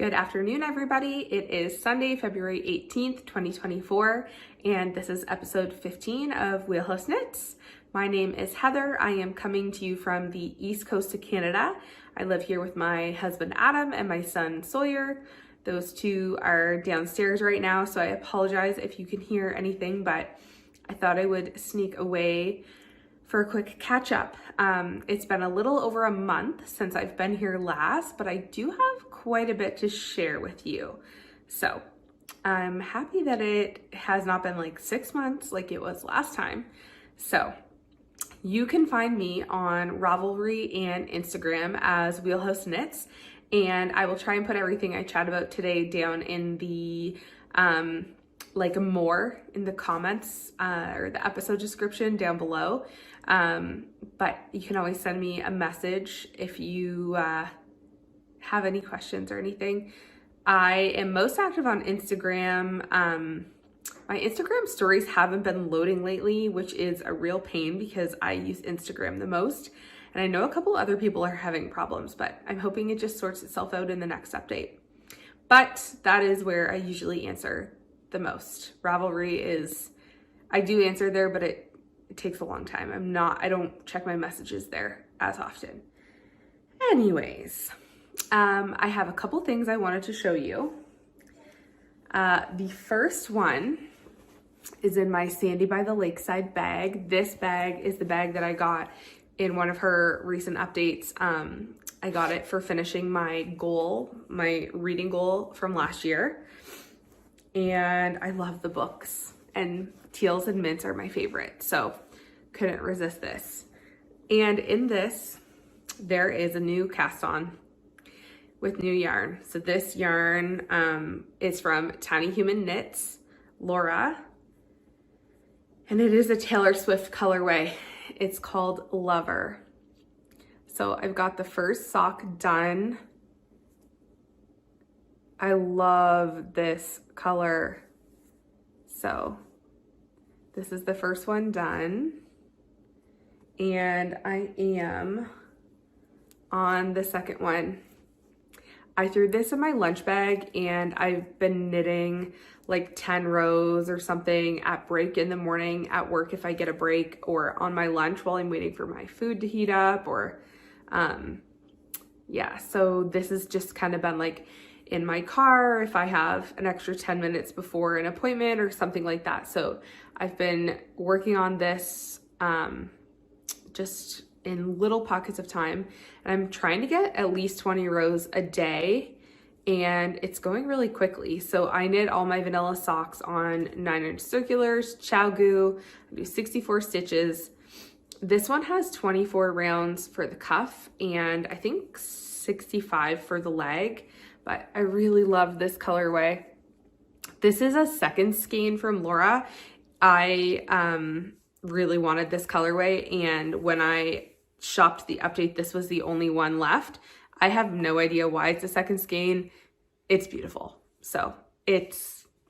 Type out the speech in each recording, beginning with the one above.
Good afternoon, everybody. It is Sunday, February 18th, 2024, and this is episode 15 of Wheelhouse Knits. My name is Heather. I am coming to you from the East Coast of Canada. I live here with my husband, Adam, and my son, Sawyer. Those two are downstairs right now, so I apologize if you can hear anything, but I thought I would sneak away for a quick catch up. It's been a little over a month since I've been here last, but I do have quite a bit to share with you. So I'm happy that it has not been like 6 months like it was last time. So you can find me on Ravelry and Instagram as Wheelhouse Knits, and I will try and put everything I chat about today down in the like more in the comments or the episode description down below. But you can always send me a message if you have any questions or anything. I am most active on Instagram. My Instagram stories haven't been loading lately, which is a real pain because I use Instagram the most. And I know a couple other people are having problems, but I'm hoping it just sorts itself out in the next update. But that is where I usually answer the most. Ravelry is, I do answer there, but it takes a long time. I don't check my messages there as often. Anyways, I have a couple things I wanted to show you. The first one is in my Sandy by the Lakeside bag. This bag is the bag that I got in one of her recent updates. I got it for finishing my goal, my reading goal from last year. And I love the books, and teals and mints are my favorite, so couldn't resist this. And in this, there is a new cast on with new yarn. So this yarn is from Tiny Human Knits, Laura, and it is a Taylor Swift colorway. It's called Lover. So I've got the first sock done. I love this color. So this is the first one done. And I am on the second one. I threw this in my lunch bag and I've been knitting like 10 rows or something at break in the morning at work if I get a break, or on my lunch while I'm waiting for my food to heat up, or yeah, so this has just kind of been like in my car if I have an extra 10 minutes before an appointment or something like that. So I've been working on this just in little pockets of time, and I'm trying to get at least 20 rows a day, and it's going really quickly. So I knit all my vanilla socks on 9-inch circulars, Chow-Goo. I do 64 stitches. This one has 24 rounds for the cuff and I think 65 for the leg, but I really love this colorway. This is a second skein from Laura. I really wanted this colorway, and when I shopped the update, this was the only one left. I have no idea why it's a second skein. It's beautiful. So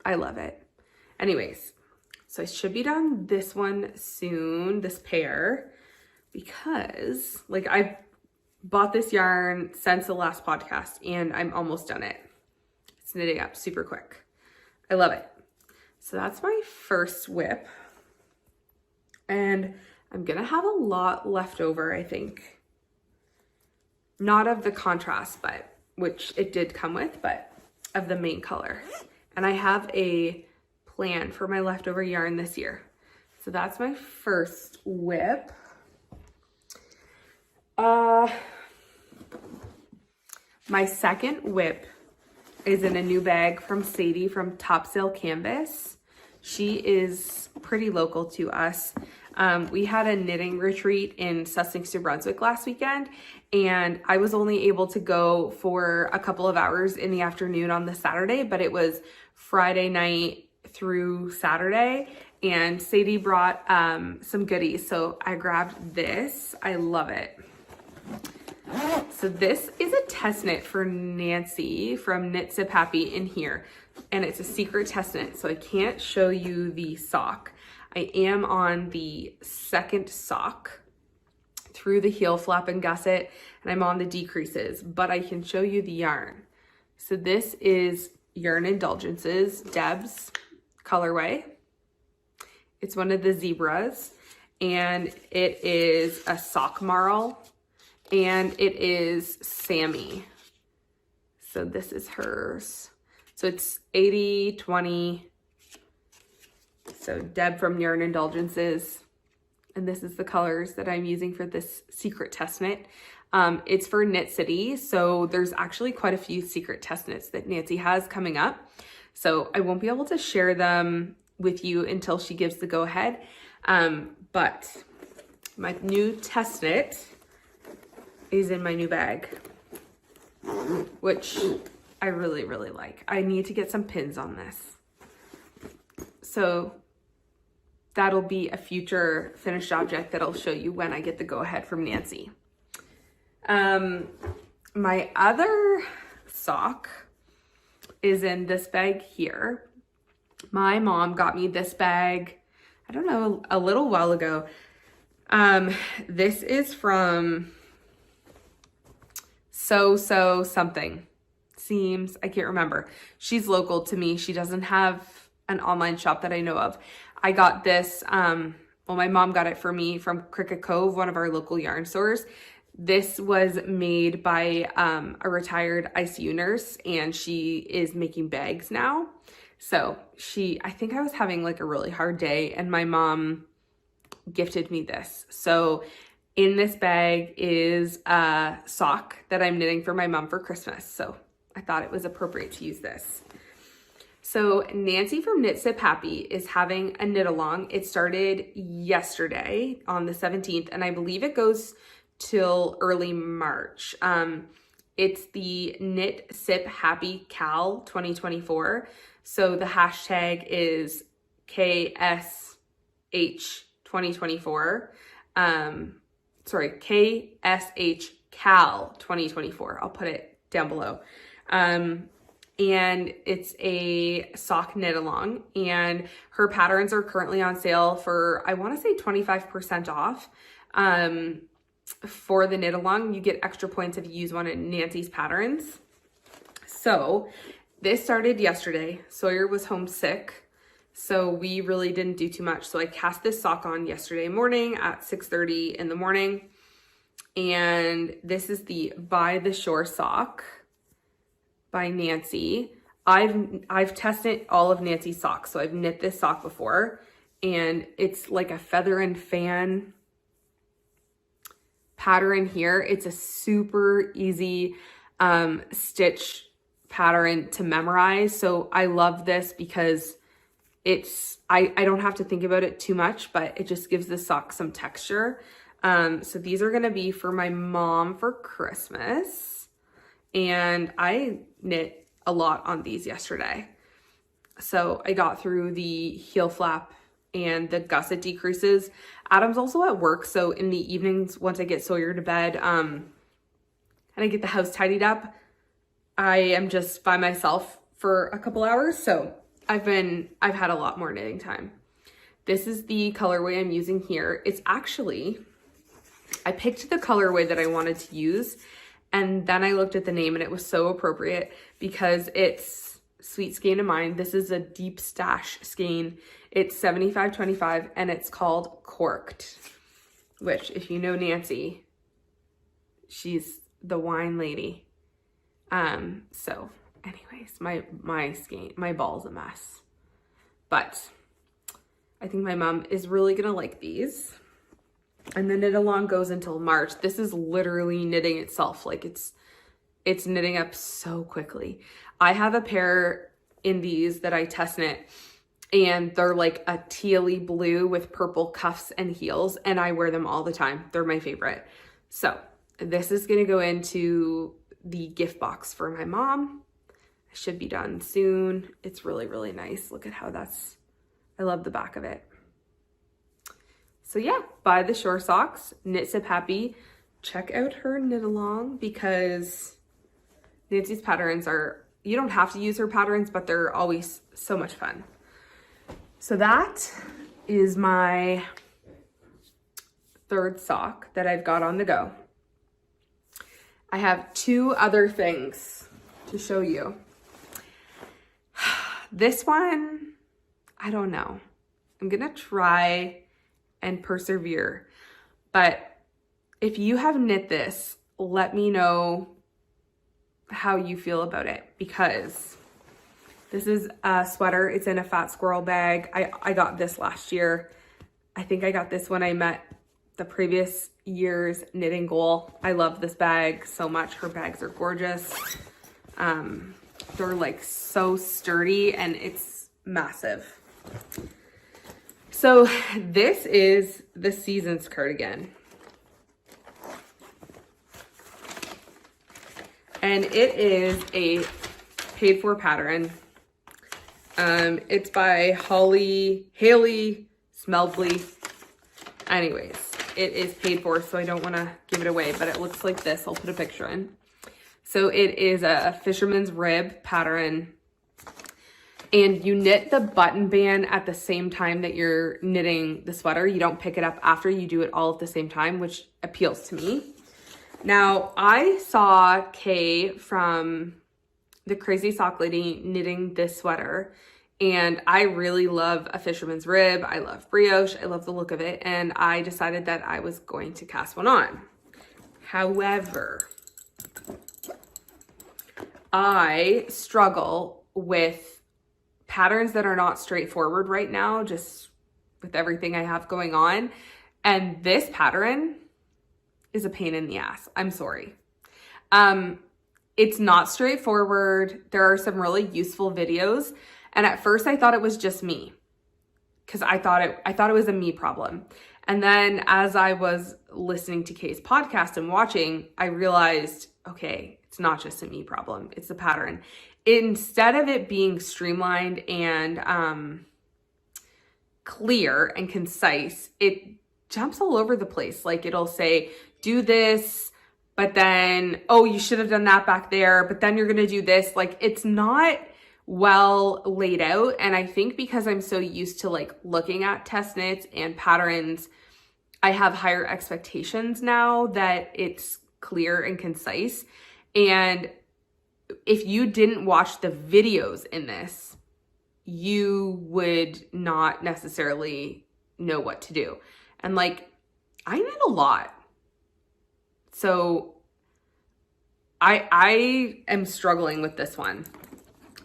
I love it. Anyways, so I should be done this one soon, this pair, because like I bought this yarn since the last podcast and I'm almost done it. It's knitting up super quick. I love it. So that's my first whip. And I'm gonna have a lot left over, I think. Not of the contrast, but which it did come with, but of the main color. And I have a plan for my leftover yarn this year. So that's my first whip. My second whip is in a new bag from Sadie from Topsail Canvas. She is pretty local to us. We had a knitting retreat in Sussex, New Brunswick last weekend, and I was only able to go for a couple of hours in the afternoon on the Saturday, but it was Friday night through Saturday, and Sadie brought some goodies, so I grabbed this. I love it. So this is a test knit for Nancy from KNITSIPHAPPY in here, and it's a secret test knit, so I can't show you the sock. I am on the second sock through the heel flap and gusset, and I'm on the decreases, but I can show you the yarn. So this is Yarn Indulgences, Deb's colorway. It's one of the zebras, and it is a sock marl, and it is Sammy. So this is hers. So it's 80/20. So Deb from Yarn Indulgences. And this is the colors that I'm using for this secret test knit. It's for Knit City. So there's actually quite a few secret test knits that Nancy has coming up. So I won't be able to share them with you until she gives the go ahead. But my new test knit is in my new bag, which I really, really like. I need to get some pins on this. So that'll be a future finished object that I'll show you when I get the go ahead from Nancy. My other sock is in this bag here. My mom got me this bag, I don't know, a little while ago. This is from something seams, I can't remember. She's local to me. She doesn't have an online shop that I know of. I got this, well, my mom got it for me from Cricket Cove, one of our local yarn stores. This was made by a retired ICU nurse, and she is making bags now. So I think I was having like a really hard day, and my mom gifted me this. So in this bag is a sock that I'm knitting for my mom for Christmas. So I thought it was appropriate to use this. So Nancy from KNITSIPHAPPY is having a knit along. It started yesterday on the 17th, and I believe it goes till early March. It's the KNITSIPHAPPY Cal 2024. So the hashtag is KSH 2024. Sorry, KSH Cal 2024. I'll put it down below. And it's a sock knit along, and her patterns are currently on sale for, I want to say 25% off. For the knit along, you get extra points if you use one of Nancy's patterns. So this started yesterday. Sawyer was homesick, so we really didn't do too much. So I cast this sock on yesterday morning at 6:30 in the morning. And this is the By the Shore sock by Nancy. I've tested all of Nancy's socks. So I've knit this sock before, and it's like a feather and fan pattern here. It's a super easy stitch pattern to memorize. So I love this because I don't have to think about it too much, but it just gives the sock some texture. So these are going to be for my mom for Christmas, and I knit a lot on these yesterday. So I got through the heel flap and the gusset decreases. Adam's also at work, so in the evenings, once I get Sawyer to bed, and I get the house tidied up, I am just by myself for a couple hours. So I've had a lot more knitting time. This is the colorway I'm using here. It's actually, I picked the colorway that I wanted to use, and then I looked at the name, and it was so appropriate because it's Sweet Skein of mine. This is a deep stash skein. It's 75/25, and it's called Corked, which, if you know Nancy, she's the wine lady. So anyways, my skein, my ball's a mess, but I think my mom is really gonna like these. And the knit along goes until March. This is literally knitting itself. Like it's knitting up so quickly. I have a pair in these that I test knit, and they're like a tealy blue with purple cuffs and heels, and I wear them all the time. They're my favorite. So this is gonna go into the gift box for my mom. I should be done soon. It's really, really nice. Look at how I love the back of it. So yeah, By the Shore socks, KNITSIPHAPPY. Check out her knit along because Nancy's patterns are, you don't have to use her patterns, but they're always so much fun. So that is my third sock that I've got on the go. I have two other things to show you. This one, I don't know. I'm gonna try and persevere, but if you have knit this, let me know how you feel about it, because this is a sweater. It's in a fat squirrel bag. I got this last year. I think I got this when I met the previous year's knitting goal. I love this bag so much. Her bags are gorgeous. They're like so sturdy and it's massive. So this is the Seasons cardigan. And it is a paid for pattern. It's by Haley Smelsley. Anyways, it is paid for, so I don't want to give it away, but it looks like this. I'll put a picture in. So it is a fisherman's rib pattern, and you knit the button band at the same time that you're knitting the sweater. You don't pick it up after, you do it all at the same time, which appeals to me. Now, I saw Kay from the Crazy Sock Lady knitting this sweater, and I really love a fisherman's rib. I love brioche. I love the look of it, and I decided that I was going to cast one on. However, I struggle with patterns that are not straightforward right now, just with everything I have going on, and this pattern is a pain in the ass. I'm sorry. It's not straightforward. There are some really useful videos. And at first I thought it was just me, because I thought it was a me problem. And then as I was listening to Kay's podcast and watching, I realized, okay, it's not just a me problem. It's a pattern. Instead of it being streamlined and clear and concise, it jumps all over the place. Like it'll say, do this, but then, oh, you should have done that back there, but then you're going to do this. Like it's not well laid out. And I think because I'm so used to like looking at test knits and patterns, I have higher expectations now that it's clear and concise. And if you didn't watch the videos in this, you would not necessarily know what to do. And like, I knit a lot. So I am struggling with this one.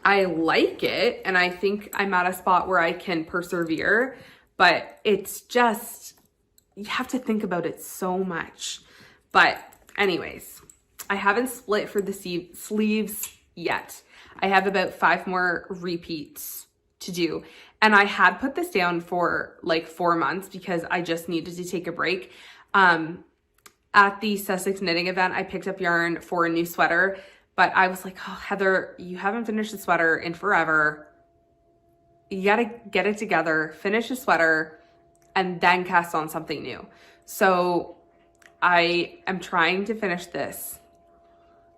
I like it, and I think I'm at a spot where I can persevere, but it's just, you have to think about it so much. But anyways, I haven't split for the sleeves yet. I have about 5 more repeats to do. And I had put this down for like 4 months because I just needed to take a break. At the Sussex knitting event, I picked up yarn for a new sweater, but I was like, oh, Heather, you haven't finished the sweater in forever. You gotta get it together, finish the sweater, and then cast on something new. So I am trying to finish this.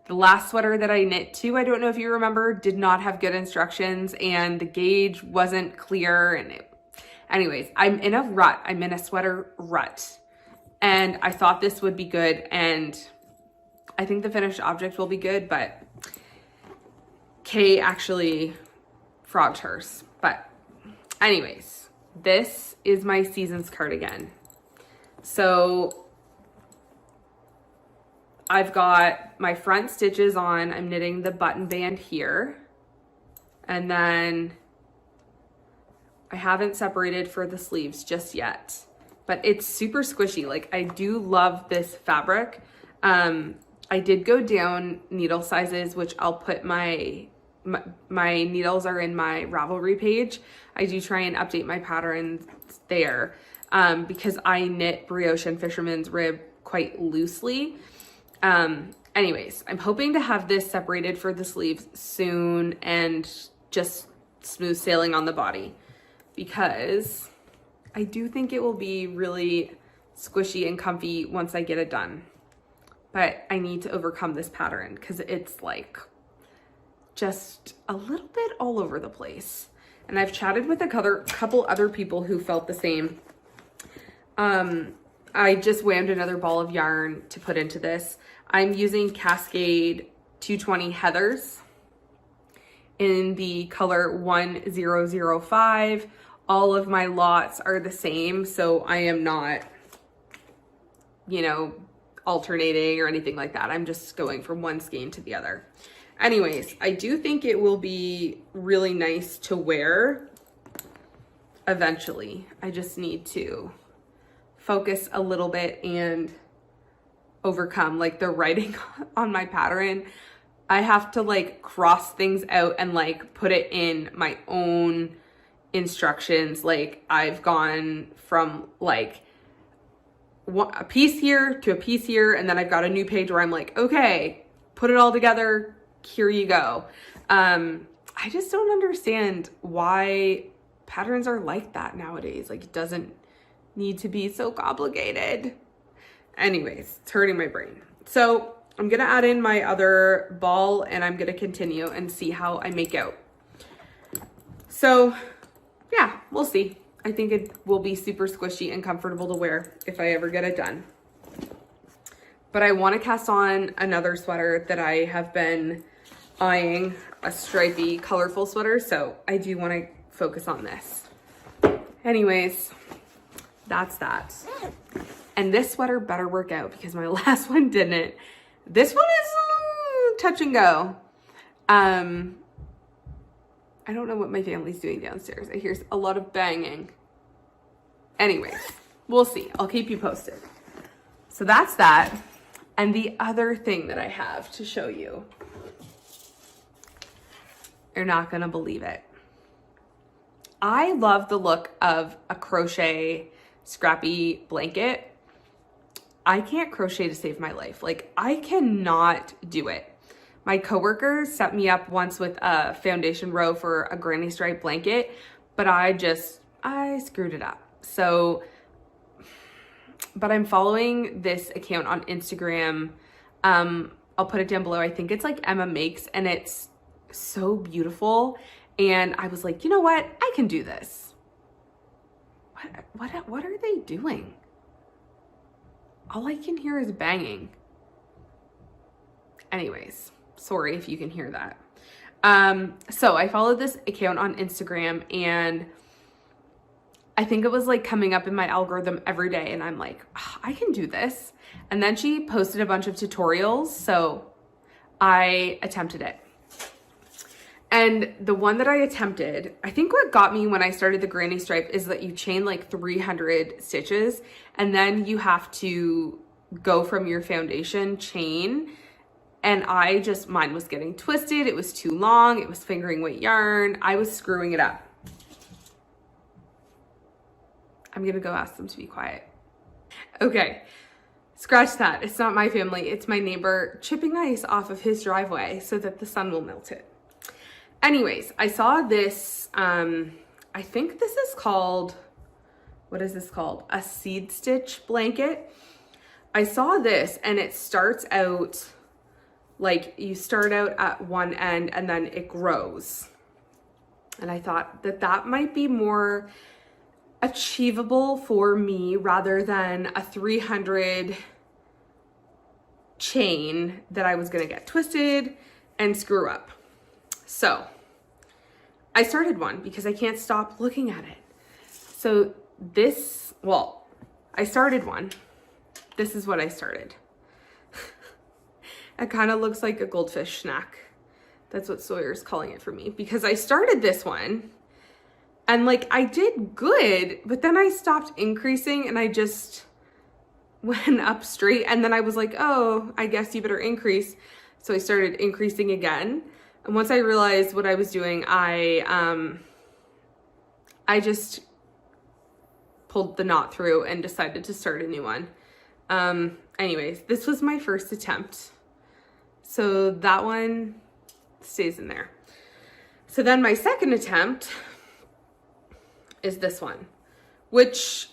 The last sweater that I knit to, I don't know if you remember, did not have good instructions and the gauge wasn't clear. And anyways, I'm in a rut. I'm in a sweater rut. And I thought this would be good, and I think the finished object will be good, but Kay actually frogged hers. But anyways, this is my Seasons cardigan. So I've got my front stitches on. I'm knitting the button band here. And then I haven't separated for the sleeves just yet. But it's super squishy. Like I do love this fabric. I did go down needle sizes, which I'll put my needles are in my Ravelry page. I do try and update my patterns there because I knit brioche and fisherman's rib quite loosely. Anyways, I'm hoping to have this separated for the sleeves soon and just smooth sailing on the body, because I do think it will be really squishy and comfy once I get it done. But I need to overcome this pattern because it's like just a little bit all over the place. And I've chatted with a couple other people who felt the same. I just whammed another ball of yarn to put into this. I'm using Cascade 220 Heathers. in the color 1005. All of my lots are the same, so I am not, you know, alternating or anything like that. I'm just going from one skein to the other. Anyways, I do think it will be really nice to wear eventually. I just need to focus a little bit and overcome like the writing on my pattern. I have to like cross things out and like put it in my own instructions. Like I've gone from like a piece here to a piece here, and then I've got a new page where I'm like, okay, put it all together, here you go. I just don't understand why patterns are like that nowadays. Like, it doesn't need to be so complicated. Anyways, it's hurting my brain. So I'm gonna add in my other ball and I'm gonna continue and see how I make out. So yeah, we'll see. I think it will be super squishy and comfortable to wear if I ever get it done. But I want to cast on another sweater that I have been eyeing, a stripy, colorful sweater. So I do want to focus on this. Anyways, that's that. And this sweater better work out because my last one didn't. This one is touch and go. I don't know what my family's doing downstairs. I hear a lot of banging. Anyways, we'll see. I'll keep you posted. So that's that. And the other thing that I have to show you, you're not gonna believe it. I love the look of a crochet scrappy blanket. I can't crochet to save my life. Like, I cannot do it. My coworker set me up once with a foundation row for a granny stripe blanket, but I screwed it up. So, but I'm following this account on Instagram. I'll put it down below. I think it's like Emma Makes, and it's so beautiful. And I was like, you know what? I can do this. What are they doing? All I can hear is banging. Anyways, sorry if you can hear that. So I followed this account on Instagram, and I think it was like coming up in my algorithm every day, and I'm like, oh, I can do this. And then she posted a bunch of tutorials, so I attempted it. And the one that I attempted, I think what got me when I started the granny stripe is that you chain like 300 stitches, and then you have to go from your foundation chain. And mine was getting twisted. It was too long. It was fingering weight yarn. I was screwing it up. I'm gonna go ask them to be quiet. Okay, scratch that. It's not my family. It's my neighbor chipping ice off of his driveway so that the sun will melt it. Anyways, I saw this, I think this is called, what is this called? A seed stitch blanket. I saw this, and it starts out, like, you start out at one end and then it grows. And I thought that that might be more achievable for me rather than a 300 chain that I was gonna get twisted and screw up. So I started one because I can't stop looking at it. So this, well, I started one. This is what I started. It kind of looks like a goldfish snack. That's what Sawyer's calling it for me, because I started this one and like I did good, but then I stopped increasing and I just went up straight. And then I was like, oh, I guess you better increase. So I started increasing again. And once I realized what I was doing, I just pulled the knot through and decided to start a new one. Anyways, this was my first attempt. So that one stays in there. So then my second attempt is this one, which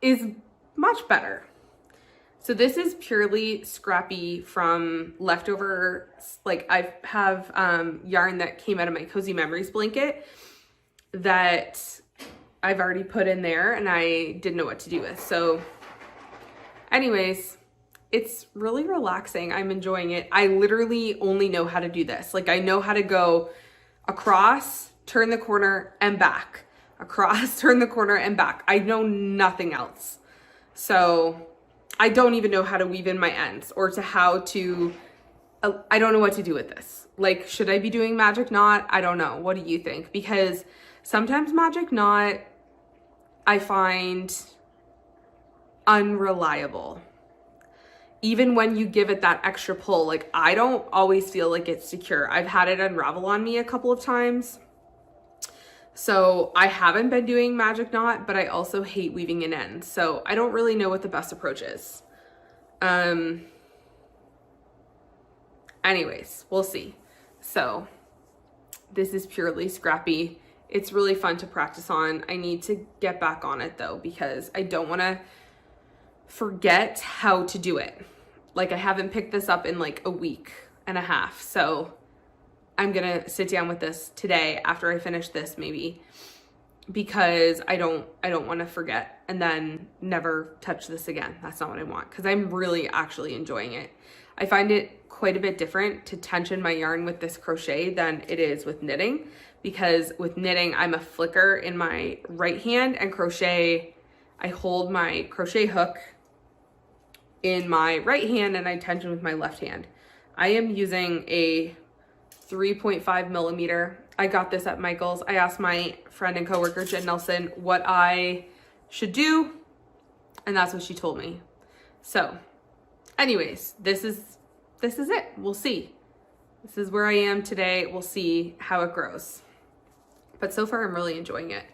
is much better. So this is purely scrappy from leftover, like I have yarn that came out of my Cozy Memories blanket that I've already put in there and I didn't know what to do with. So anyways, it's really relaxing. I'm enjoying it. I literally only know how to do this. Like, I know how to go across, turn the corner, and back. Across, turn the corner, and back. I know nothing else. So I don't even know how to weave in my ends or to how to, I don't know what to do with this. Like, should I be doing magic knot? I don't know. What do you think? Because sometimes magic knot I find unreliable. Even when you give it that extra pull, like, I don't always feel like it's secure. I've had it unravel on me a couple of times. So I haven't been doing magic knot, but I also hate weaving in ends. So I don't really know what the best approach is. Anyways, we'll see. So this is purely Scrappy. It's really fun to practice on. I need to get back on it though, because I don't want to forget how to do it. Like, I haven't picked this up in like a week and a half. So I'm going to sit down with this today after I finish this maybe, because I don't want to forget and then never touch this again. That's not what I want, because I'm really actually enjoying it. I find it quite a bit different to tension my yarn with this crochet than it is with knitting, because with knitting, I'm a flicker in my right hand, and crochet, I hold my crochet hook in my right hand and I tension with my left hand. I am using a 3.5 millimeter. I got this at Michael's. I asked my friend and coworker Jen Nelson what I should do, and that's what she told me. So anyways, this is it. We'll see. This is where I am today. We'll see how it grows. But so far I'm really enjoying it.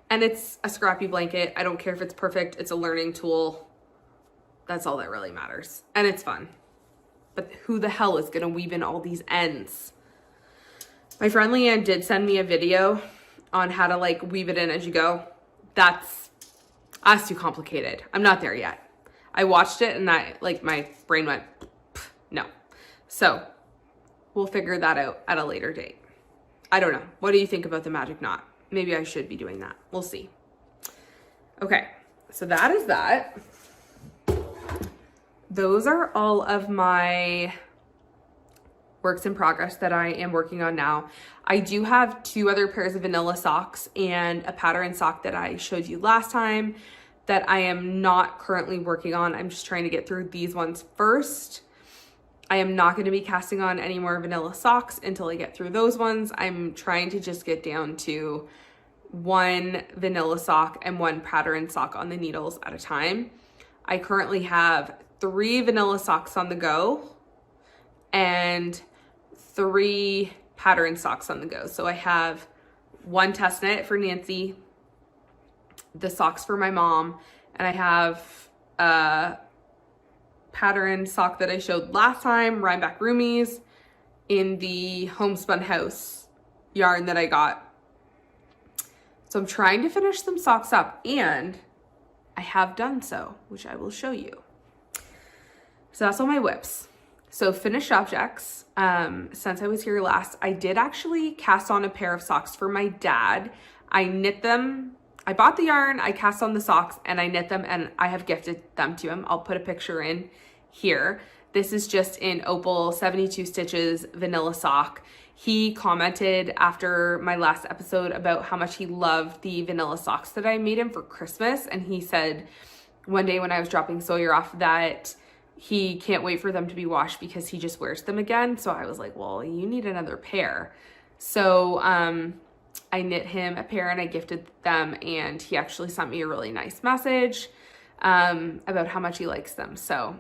And it's a scrappy blanket. I don't care if it's perfect. It's a learning tool. That's all that really matters. And it's fun. But who the hell is gonna weave in all these ends? My friend Leanne did send me a video on how to like weave it in as you go. That's too complicated. I'm not there yet. I watched it and my brain went, no. So we'll figure that out at a later date. I don't know. What do you think about the magic knot? Maybe I should be doing that. We'll see. Okay, so that is that. Those are all of my works in progress that I am working on now. I do have 2 other pairs of vanilla socks and a pattern sock that I showed you last time that I am not currently working on. I'm just trying to get through these ones first. I am not going to be casting on any more vanilla socks until I get through those ones. I'm trying to just get down to 1 vanilla sock and 1 pattern sock on the needles at a time. I currently have 3 vanilla socks on the go and 3 pattern socks on the go. So I have 1 test knit for Nancy, the socks for my mom, and I have a pattern sock that I showed last time, Rhinebeck Roomies, in the homespun house yarn that I got. So I'm trying to finish some socks up, and I have done so, which I will show you. So that's all my whips. So finished objects. Since I was here last, I did actually cast on a pair of socks for my dad. I knit them. I bought the yarn, I cast on the socks, and I knit them, and I have gifted them to him. I'll put a picture in here. This is just in Opal 72 stitches vanilla sock. He commented after my last episode about how much he loved the vanilla socks that I made him for Christmas, and he said one day when I was dropping Sawyer off that he can't wait for them to be washed because he just wears them again. So I was like, well, you need another pair. So I knit him a pair and I gifted them, and he actually sent me a really nice message about how much he likes them. So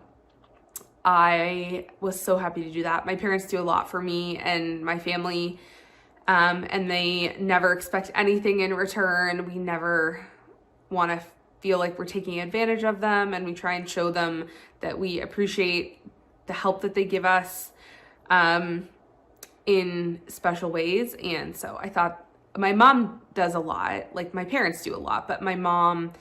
I was so happy to do that. My parents do a lot for me and my family, and they never expect anything in return. We never want to feel like we're taking advantage of them, and we try and show them that we appreciate the help that they give us in special ways. And so I thought, my mom does a lot, like my parents do a lot, but my mom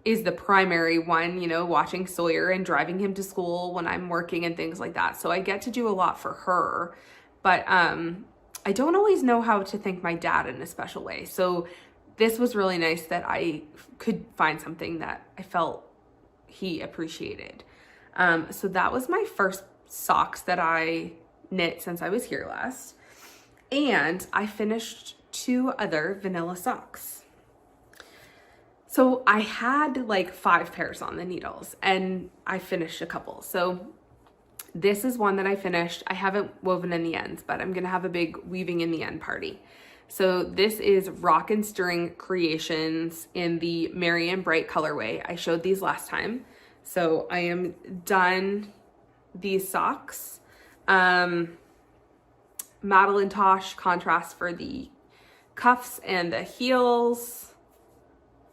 is the primary one, you know, watching Sawyer and driving him to school when I'm working and things like that. So I get to do a lot for her, but I don't always know how to thank my dad in a special way. So this was really nice that I could find something that I felt he appreciated. So that was my first socks that I knit since I was here last. And I finished 2 other vanilla socks. So I had like 5 pairs on the needles and I finished a couple. So this is one that I finished. I haven't woven in the ends, but I'm gonna have a big weaving in the end party. So this is Rock and Stirring Creations in the Merry and Bright colorway. I showed these last time. So I am done these socks. Madeline Tosh contrast for the cuffs and the heels.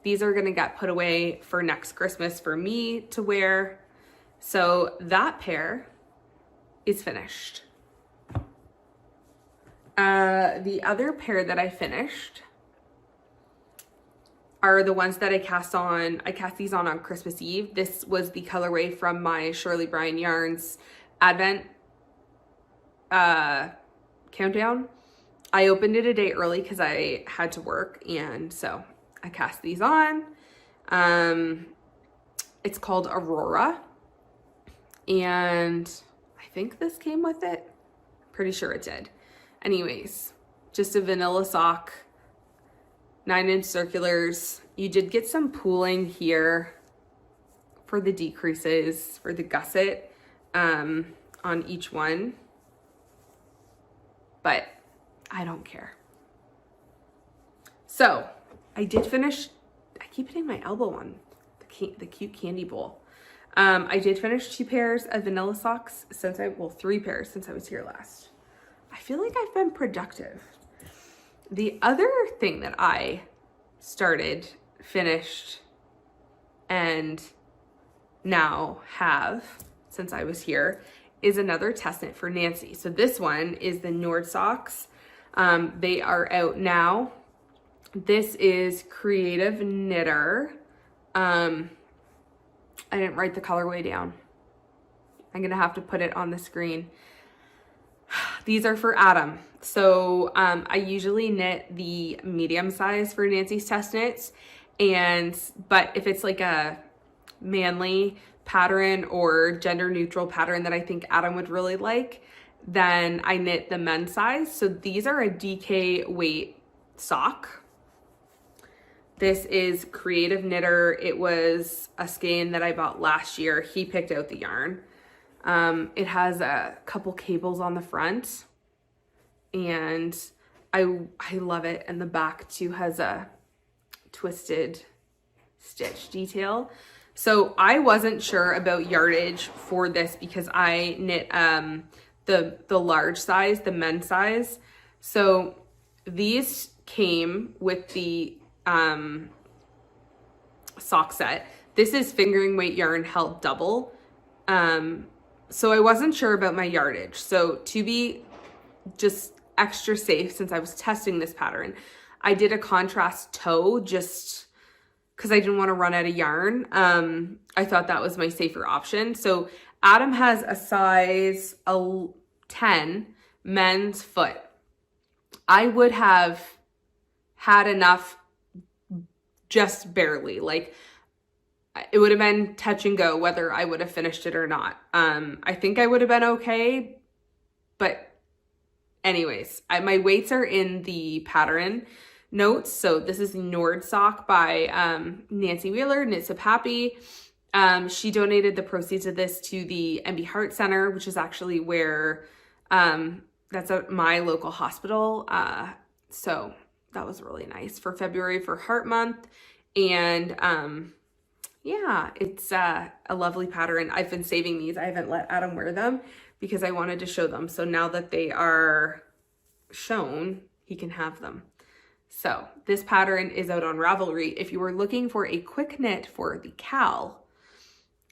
These are gonna get put away for next Christmas for me to wear. So that pair is finished. The other pair that I finished are the ones that I cast on. I cast these on Christmas Eve. This was the colorway from my Shirley Bryan Yarns Advent countdown. I opened it a day early because I had to work, and so I cast these on. It's called Aurora, and I think this came with it. Pretty sure it did. Anyways, just a vanilla sock, 9-inch circulars. You did get some pooling here for the decreases, for the gusset on each one, but I don't care. So I did finish, I keep hitting my elbow on the cute candy bowl. I did finish 2 pairs of vanilla socks since well, 3 pairs since I was here last. I feel like I've been productive. The other thing that I started, finished, and now have since I was here is another test knit for Nancy. So this one is the Njord socks. They are out now. This is Creative Knitter. I didn't write the colorway down. I'm gonna have to put it on the screen. These are for Adam. So I usually knit the medium size for Nancy's test knits, but if it's like a manly pattern or gender neutral pattern that I think Adam would really like, then I knit the men's size. So these are a DK weight sock. This is Creative Knitter. It was a skein that I bought last year. He picked out the yarn. It has a couple cables on the front, and I love it. And the back too has a twisted stitch detail. So I wasn't sure about yardage for this because I knit the large size, the men's size. So these came with the sock set. This is fingering weight yarn held double. So I wasn't sure about my yardage. So to be just extra safe, since I was testing this pattern, I did a contrast toe just because I didn't want to run out of yarn. I thought that was my safer option. So Adam has a size 10 men's foot. I would have had enough just barely, like it would have been touch and go whether I would have finished it or not. I think I would have been okay, but anyways, my weights are in the pattern notes. So this is the Njord sock by Nancy Wheeler, KNITSIPHAPPY. She donated the proceeds of this to the MB Heart Center, which is actually where that's at my local hospital. So that was really nice for February for Heart Month. And yeah, it's a lovely pattern. I've been saving these. I haven't let Adam wear them because I wanted to show them. So now that they are shown, he can have them. So this pattern is out on Ravelry. If you were looking for a quick knit for the cowl,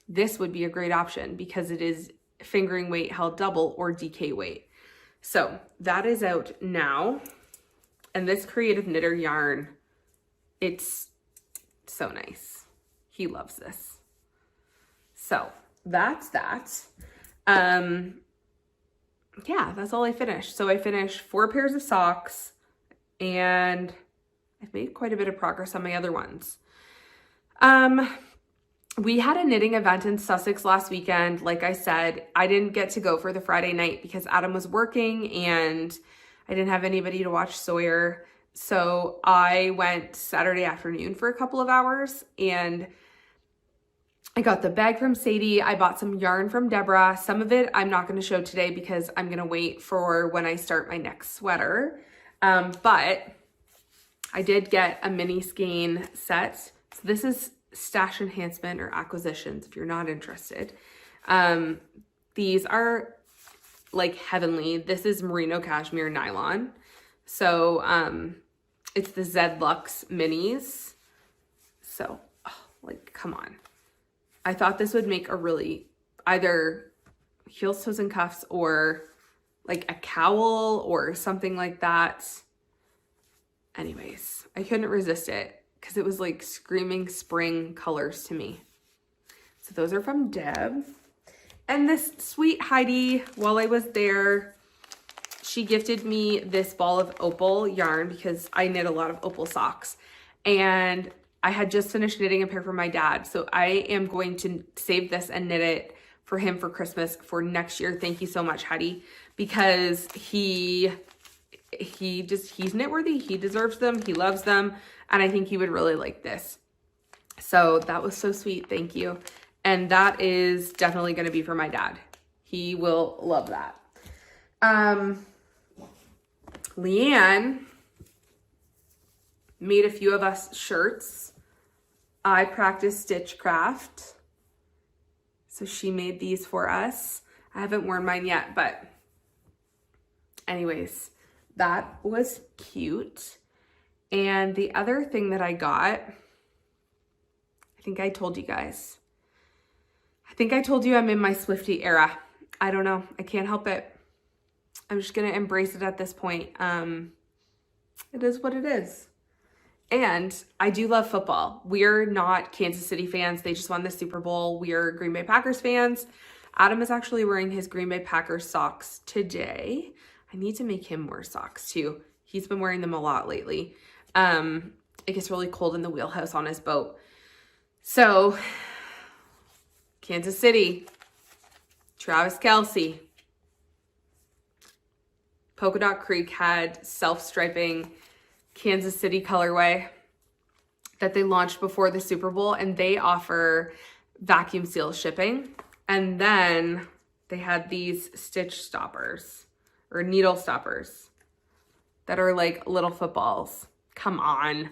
this would be a great option because it is fingering weight held double or DK weight. So that is out now. And this Creative Knitter yarn, it's so nice. He loves this. So that's that. Yeah, that's all I finished. So I finished 4 pairs of socks, and I've made quite a bit of progress on my other ones. we had a knitting event in Sussex last weekend. Like I said, I didn't get to go for the Friday night because Adam was working and I didn't have anybody to watch Sawyer. So I went Saturday afternoon for a couple of hours, and I got the bag from Sadie. I bought some yarn from Deborah. Some of it I'm not going to show today because I'm going to wait for when I start my next sweater. But I did get a mini skein set. So this is stash enhancement or acquisitions if you're not interested. These are like heavenly. This is merino cashmere nylon. So it's the Zed Luxe minis. So like, come on. I thought this would make a really either heels, toes, and cuffs, or like a cowl or something like that. Anyways, I couldn't resist it because it was like screaming spring colors to me. So those are from Deb. And this sweet Heidi, while I was there, she gifted me this ball of Opal yarn because I knit a lot of Opal socks. And I had just finished knitting a pair for my dad. So I am going to save this and knit it for him for Christmas for next year. Thank you so much, Heidi, because he's knitworthy. He deserves them. He loves them. And I think he would really like this. So that was so sweet. Thank you. And that is definitely going to be for my dad. He will love that. Leanne made a few of us shirts. I practiced Stitchcraft. So she made these for us. I haven't worn mine yet, but anyways, that was cute. And the other thing that I got, I think I told you guys. I think I told you I'm in my Swiftie era. I don't know. I can't help it. I'm just going to embrace it at this point. It is what it is. And I do love football. We're not Kansas City fans. They just won the Super Bowl. We are Green Bay Packers fans. Adam is actually wearing his Green Bay Packers socks today. I need to make him wear socks too. He's been wearing them a lot lately. It gets really cold in the wheelhouse on his boat. So, Kansas City, Travis Kelce. Polka Dot Creek had self-striping Kansas City colorway that they launched before the Super Bowl, and they offer vacuum seal shipping. And then they had these stitch stoppers or needle stoppers that are like little footballs. Come on.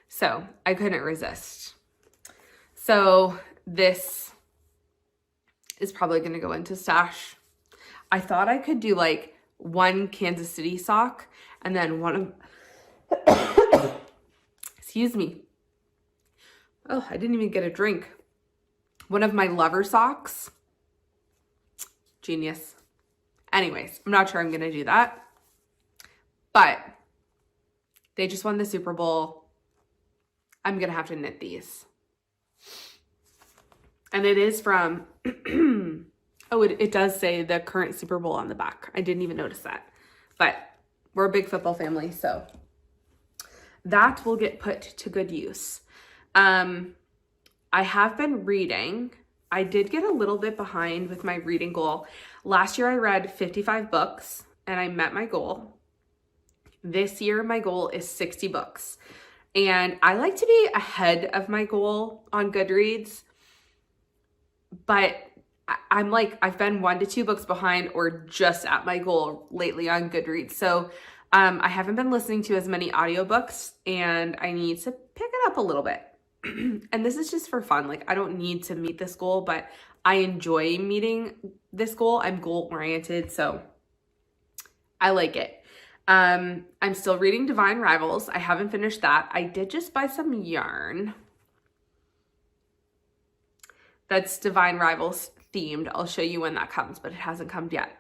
So I couldn't resist. So this is probably going to go into stash. I thought I could do like one Kansas City sock and then one of, excuse me. Oh, I didn't even get a drink. One of my lover socks. Genius. Anyways, I'm not sure I'm going to do that. But they just won the Super Bowl. I'm going to have to knit these. And it is from, oh, it does say the current Super Bowl on the back. I didn't even notice that. But we're a big football family, so that will get put to good use. I have been reading. I did get a little bit behind with my reading goal. Last year I read 55 books and I met my goal. This year my goal is 60 books. And I like to be ahead of my goal on Goodreads. But I'm like, I've been 1 to 2 books behind or just at my goal lately on Goodreads. So I haven't been listening to as many audiobooks and I need to pick it up a little bit. And this is just for fun. Like, I don't need to meet this goal, but I enjoy meeting this goal. I'm goal oriented, so I like it. I'm still reading Divine Rivals. I haven't finished that. I did just buy some yarn that's Divine Rivals themed. I'll show you when that comes, but it hasn't come yet.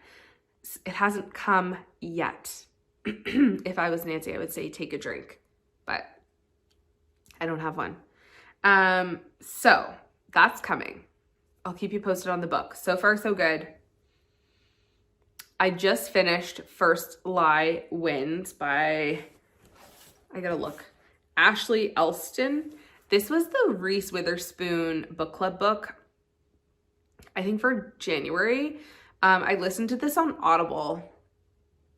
It hasn't come yet. If I was Nancy, I would say take a drink, but I don't have one. So that's coming. I'll keep you posted on the book. So far, so good. I just finished First Lie Wins by, I gotta look, Ashley Elston. This was the Reese Witherspoon book club book, I think for January. I listened to this on Audible.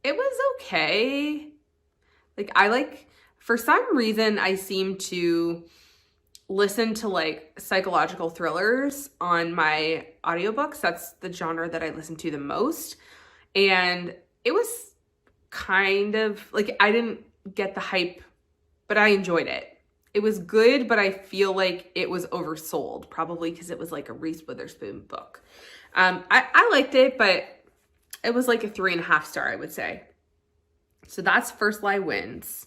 It was okay. Like, for some reason, I seem to listen to like psychological thrillers on my audiobooks. That's the genre that I listen to the most. And it was kind of like, I didn't get the hype, but I enjoyed it. It was good, but I feel like it was oversold, probably because it was like a Reese Witherspoon book. I liked it, but it was like a 3.5 star, I would say. So that's First Lie Wins.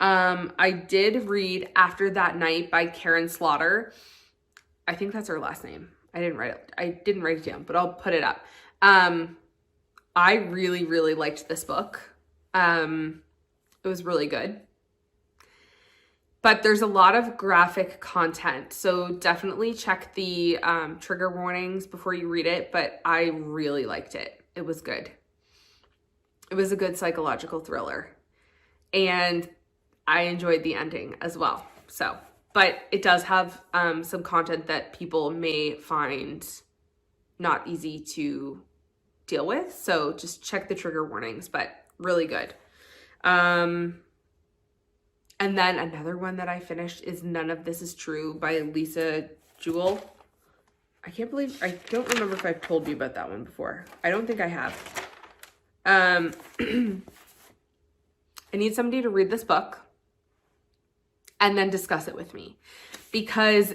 I did read After That Night by Karen Slaughter. I think that's her last name. I didn't write it down, but I'll put it up. I really, really liked this book. It was really good. But there's a lot of graphic content, so definitely check the trigger warnings before you read it, but I really liked it. It was good. It was a good psychological thriller. And I enjoyed the ending as well. So, but it does have some content that people may find not easy to deal with. So just check the trigger warnings, but really good. And then another one that I finished is None of This Is True by Lisa Jewell. I don't remember if I've told you about that one before. I don't think I have. I need somebody to read this book and then discuss it with me, because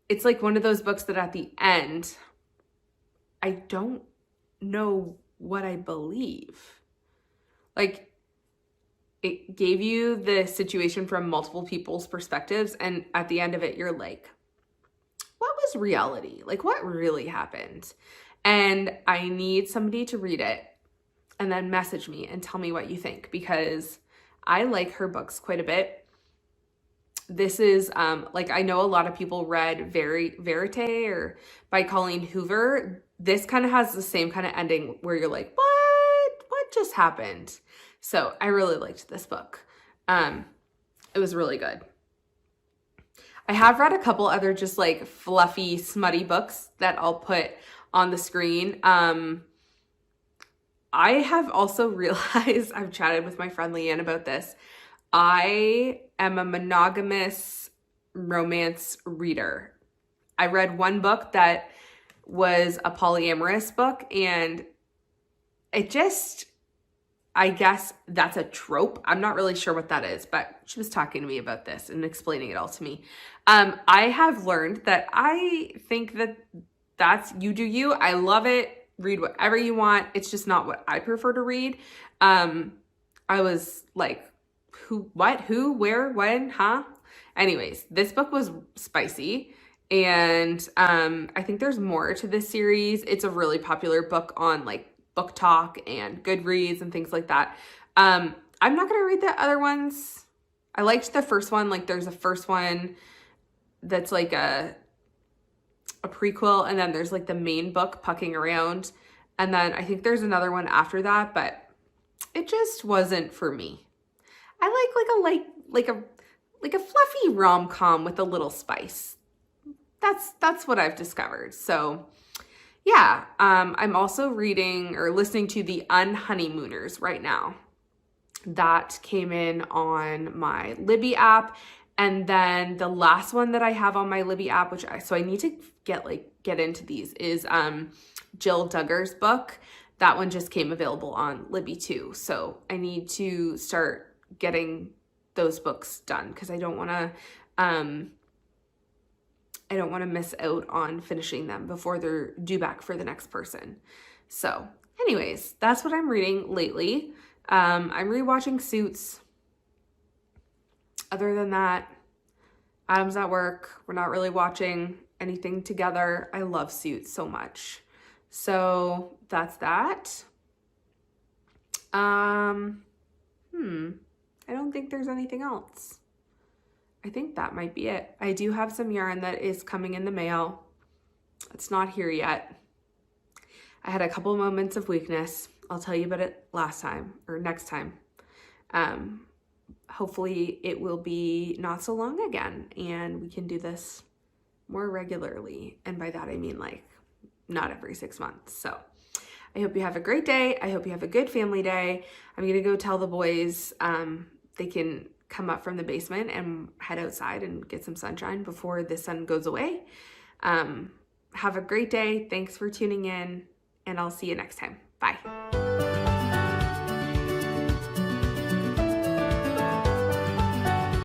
it's like one of those books that at the end, I don't know what I believe. Like, it gave you the situation from multiple people's perspectives, and at the end of it, you're like, what was reality? Like, what really happened? And I need somebody to read it and then message me and tell me what you think, because I like her books quite a bit. This is, like, I know a lot of people read Verite or by Colleen Hoover. This kind of has the same kind of ending where you're like, what just happened? So I really liked this book. It was really good. I have read a couple other just like fluffy, smutty books that I'll put on the screen. I have also realized, I've chatted with my friend Leanne about this, I am a monogamous romance reader. I read one book that was a polyamorous book, and it just, I guess that's a trope. I'm not really sure what that is, but she was talking to me about this and explaining it all to me. I have learned that I think that that's you do you. I love it. Read whatever you want. It's just not what I prefer to read. I was like, who, what, who, where, when, huh? Anyways, this book was spicy. And I think there's more to this series. It's a really popular book on like Book Talk and Goodreads and things like that. I'm not going to read the other ones. I liked the first one. Like, there's a first one that's like a prequel, and then there's like the main book, Pucking Around, and then I think there's another one after that, but it just wasn't for me. I like a fluffy rom-com with a little spice. That's what I've discovered. So yeah, I'm also reading or listening to The Unhoneymooners right now. That came in on my Libby app. And then the last one that I have on my Libby app, so I need to get into these, is Jill Duggar's book. That one just came available on Libby too. So I need to start getting those books done, because I don't want to miss out on finishing them before they're due back for the next person. So anyways, that's what I'm reading lately. I'm rewatching Suits. Other than that, Adam's at work. We're not really watching anything together. I love Suits so much. So that's that. I don't think there's anything else. I think that might be it. I do have some yarn that is coming in the mail. It's not here yet. I had a couple of moments of weakness. I'll tell you about it next time. hopefully it will be not so long again and we can do this more regularly. And by that I mean like not every 6 months. So I hope you have a great day. I hope you have a good family day. I'm gonna go tell the boys they can come up from the basement and head outside and get some sunshine before the sun goes away. Have a great day. Thanks for tuning in, and I'll see you next time. Bye.